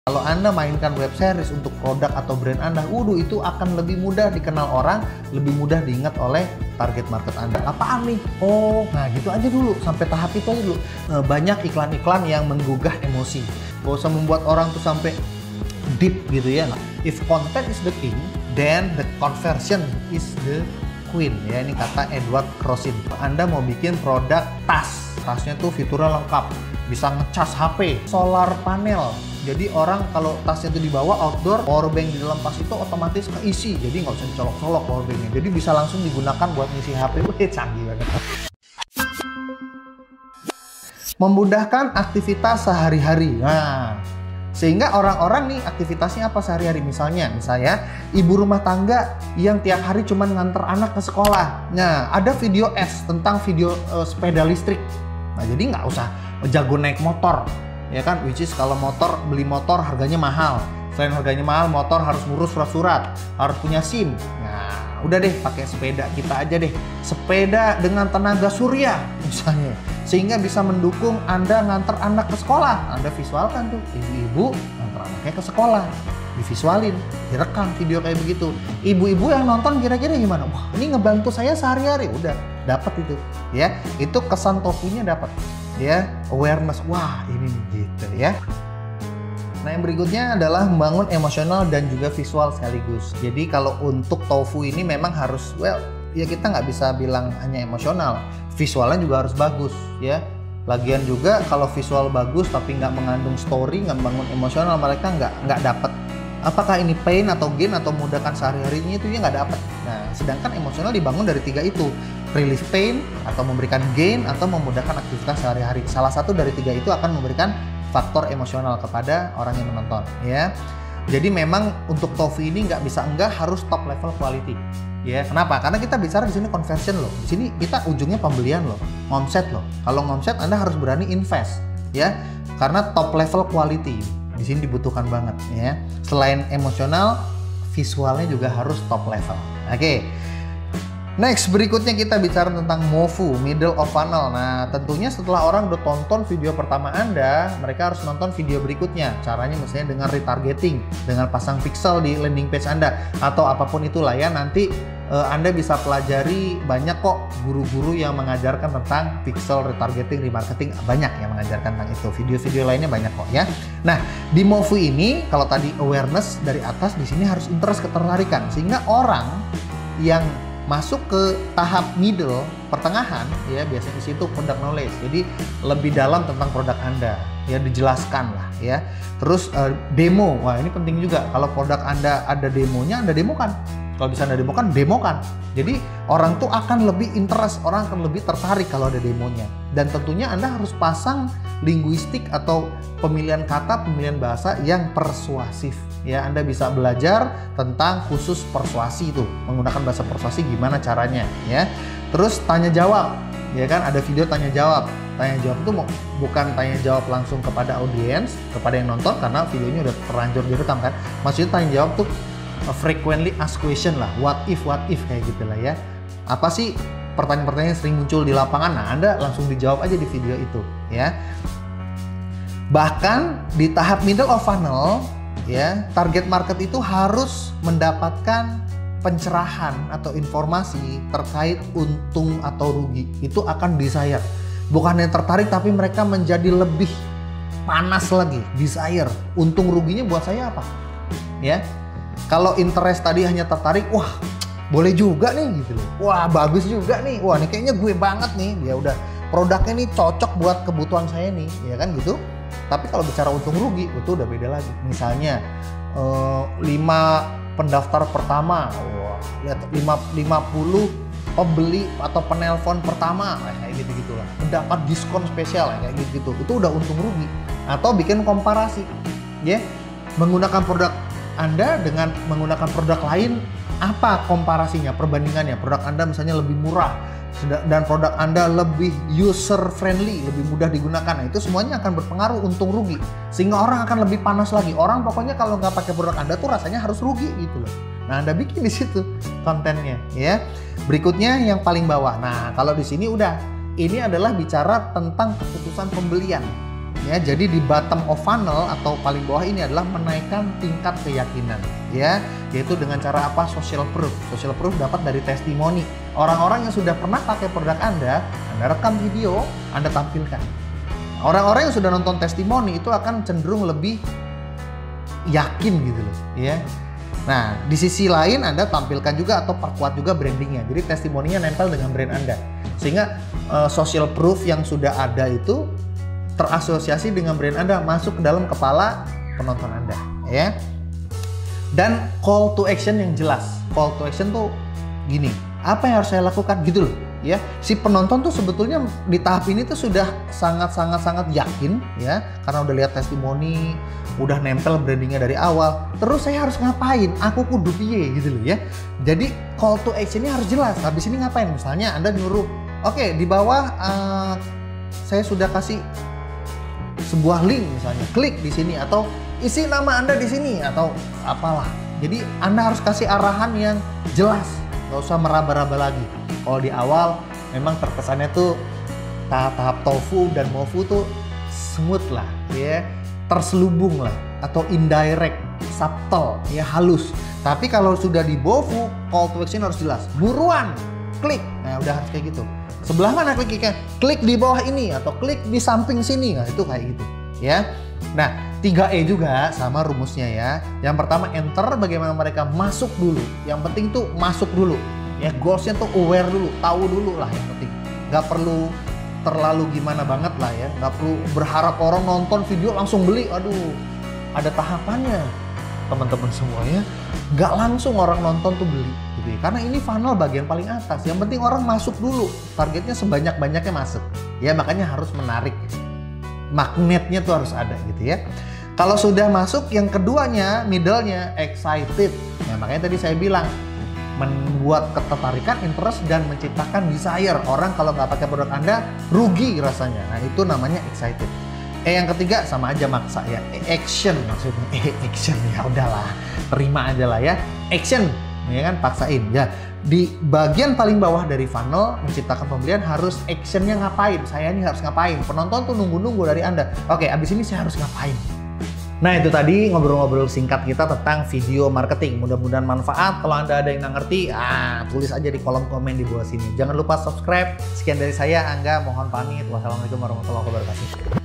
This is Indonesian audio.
Kalau Anda mainkan web series untuk produk atau brand Anda, itu akan lebih mudah dikenal orang, lebih mudah diingat oleh target market Anda. Apaan nih? Oh, nah gitu aja dulu, sampai tahap itu aja dulu. Banyak iklan-iklan yang menggugah emosi. Gak usah membuat orang tuh sampai deep gitu ya. If content is the king, then the conversion is the queen. Ya, ini kata Edward Crossin. Anda mau bikin produk tas, tasnya tuh fiturnya lengkap, bisa ngecas HP, solar panel. Jadi orang kalau tasnya itu dibawa outdoor, power bank di dalam tas itu otomatis keisi. Jadi nggak usah dicolok-colok power banknya. Jadi bisa langsung digunakan buat ngisi HP. Wih, canggih banget. Memudahkan aktivitas sehari-hari. Nah, sehingga orang-orang nih aktivitasnya apa sehari-hari? Misalnya ibu rumah tangga yang tiap hari cuma nganter anak ke sekolah. Nah, ada video tentang video sepeda listrik. Nah, jadi nggak usah jago naik motor. Ya kan, which is kalau beli motor harganya mahal. Selain harganya mahal, motor harus ngurus surat-surat, harus punya SIM. Nah, udah deh pakai sepeda kita aja deh. Sepeda dengan tenaga surya misalnya. Sehingga bisa mendukung Anda nganter anak ke sekolah. Anda visualkan tuh, ibu-ibu nganter anaknya ke sekolah. Divisualin, direkam video kayak begitu. Ibu-ibu yang nonton kira-kira gimana? Wah, ini ngebantu saya sehari-hari. Udah, dapat itu. Ya, itu kesan tofunya dapat. Ya, awareness, wah ini gitu ya. Nah, yang berikutnya adalah membangun emosional dan juga visual sekaligus. Jadi kalau untuk tofu ini memang harus, ya kita nggak bisa bilang hanya emosional, visualnya juga harus bagus ya. Lagian juga kalau visual bagus tapi nggak mengandung story, nggak membangun emosional, mereka nggak dapat. Apakah ini pain atau gain atau memudahkan sehari-harinya, itu ya nggak dapat. Nah, sedangkan emosional dibangun dari 3 itu. Relief pain, atau memberikan gain, atau memudahkan aktivitas sehari-hari. Salah satu dari 3 itu akan memberikan faktor emosional kepada orang yang menonton ya. Jadi memang untuk tofu ini nggak bisa harus top level quality ya. Kenapa? Karena kita bicara di sini conversion loh. Di sini kita ujungnya pembelian loh, ngomset loh. Kalau ngomset Anda harus berani invest ya. Karena top level quality di sini dibutuhkan banget ya. Selain emosional, visualnya juga harus top level. Oke. Next, berikutnya kita bicara tentang MOVU, middle of funnel. Nah, tentunya setelah orang udah tonton video pertama Anda, mereka harus nonton video berikutnya. Caranya misalnya dengan retargeting, dengan pasang pixel di landing page Anda, atau apapun itulah ya. Nanti Anda bisa pelajari, banyak kok guru-guru yang mengajarkan tentang pixel retargeting, remarketing, banyak yang mengajarkan tentang itu. Video-video lainnya banyak kok ya. Nah, di MOVU ini, kalau tadi awareness dari atas, di sini harus interest, ketertarikan, sehingga orang yang masuk ke tahap middle, pertengahan ya, biasanya di situ product knowledge. Jadi lebih dalam tentang produk Anda ya, dijelaskan lah ya. Terus demo, wah ini penting juga. Kalau produk Anda ada demonya, Anda demokan. Kalau bisa Anda demokan, demokan. Jadi orang tuh akan lebih interest, orang akan lebih tertarik kalau ada demonya. Dan tentunya Anda harus pasang linguistik atau pemilihan kata, pemilihan bahasa yang persuasif. Ya, Anda bisa belajar tentang khusus persuasi itu, menggunakan bahasa persuasi gimana caranya ya. Terus tanya jawab, ya kan, ada video tanya jawab. Tanya jawab itu bukan tanya jawab langsung kepada audiens, kepada yang nonton, karena videonya udah terlanjur direkam kan. Maksudnya tanya jawab tuh frequently asked question lah, what if kayak gitu lah ya. Apa sih pertanyaan-pertanyaan yang sering muncul di lapangan? Nah, Anda langsung dijawab aja di video itu ya. Bahkan di tahap middle of funnel ya, target market itu harus mendapatkan pencerahan atau informasi terkait untung atau rugi. Itu akan desire. Bukan yang tertarik, tapi mereka menjadi lebih panas lagi, desire. Untung ruginya buat saya apa? Ya. Kalau interest tadi hanya tertarik, wah boleh juga nih gitu loh. Wah bagus juga nih. Wah ini kayaknya gue banget nih. Ya udah, produknya nih cocok buat kebutuhan saya nih, ya kan gitu. Tapi kalau bicara untung rugi, itu udah beda lagi. Misalnya 5 pendaftar pertama, wah, lihat 50 pembeli atau penelpon pertama, kayak gitu-gitulah. Mendapat diskon spesial kayak gitu-gitu. Itu udah untung rugi. Atau bikin komparasi, ya. Menggunakan produk Anda dengan menggunakan produk lain, apa komparasinya, perbandingannya? Produk Anda misalnya lebih murah dan produk Anda lebih user friendly, lebih mudah digunakan. Nah, itu semuanya akan berpengaruh untung rugi, sehingga orang akan lebih panas lagi. Orang pokoknya kalau nggak pakai produk Anda tuh rasanya harus rugi gitu loh. Nah, Anda bikin di situ kontennya ya. Berikutnya yang paling bawah. Nah, kalau di sini udah, ini adalah bicara tentang keputusan pembelian Ya, jadi di bottom of funnel atau paling bawah ini adalah menaikkan tingkat keyakinan, ya, yaitu dengan cara apa? Social proof. Social proof dapat dari testimoni. Orang-orang yang sudah pernah pakai produk Anda rekam video, Anda tampilkan. Orang-orang yang sudah nonton testimoni itu akan cenderung lebih yakin gitu loh, ya. Nah, di sisi lain Anda tampilkan juga atau perkuat juga brandingnya. Jadi testimoninya nempel dengan brand Anda. Sehingga social proof yang sudah ada itu terasosiasi dengan brand Anda, masuk ke dalam kepala penonton Anda, ya. Dan call to action yang jelas. Call to action tuh gini, apa yang harus saya lakukan gitu loh, ya. Si penonton tuh sebetulnya di tahap ini tuh sudah sangat yakin, ya, karena udah lihat testimoni, udah nempel brandingnya dari awal. Terus saya harus ngapain? Aku kudu piye gitu loh, ya. Jadi call to actionnya harus jelas. Habis ini ngapain? Misalnya Anda nyuruh, oke, di bawah saya sudah kasih sebuah link, misalnya klik di sini atau isi nama Anda di sini atau apalah. Jadi Anda harus kasih arahan yang jelas, nggak usah meraba-raba lagi. Kalau di awal memang terkesannya tuh tahap-tahap tofu dan mofu tuh smooth lah, ya, terselubung lah, atau indirect, subtle, ya, halus. Tapi kalau sudah di bofu, call to action harus jelas, buruan klik. Nah, udah harus kayak gitu. Sebelah mana kliknya? Klik di bawah ini atau klik di samping sini. Nah, itu kayak gitu, ya. Nah, 3E juga sama rumusnya, ya. Yang pertama enter, bagaimana mereka masuk dulu. Yang penting tuh masuk dulu. Ya, goalsnya tuh aware dulu, tahu dulu lah yang penting. Nggak perlu terlalu gimana banget lah, ya. Nggak perlu berharap orang nonton video langsung beli. Aduh, ada tahapannya, teman-teman semua, ya. Nggak langsung orang nonton tuh beli. Karena ini funnel bagian paling atas. Yang penting orang masuk dulu. Targetnya sebanyak-banyaknya masuk. Ya, makanya harus menarik. Magnetnya tuh harus ada gitu, ya. Kalau sudah masuk, yang keduanya, middle-nya excited. Ya, makanya tadi saya bilang membuat ketertarikan, interest, dan menciptakan desire. Orang kalau nggak pakai produk Anda rugi rasanya. Nah, itu namanya excited. Yang ketiga sama aja maksa, ya. Action maksudnya. Action, ya udahlah, terima aja lah, ya. Action, ya kan, paksain, ya. Di bagian paling bawah dari funnel menciptakan pembelian harus actionnya ngapain. Saya ini harus ngapain. Penonton tuh nunggu-nunggu dari Anda. Oke, abis ini saya harus ngapain. Nah, itu tadi ngobrol-ngobrol singkat kita tentang video marketing. Mudah-mudahan manfaat. Kalau Anda ada yang nggak ngerti, tulis aja di kolom komen di bawah sini. Jangan lupa subscribe. Sekian dari saya, Angga. Mohon pamit. Wassalamualaikum warahmatullahi wabarakatuh.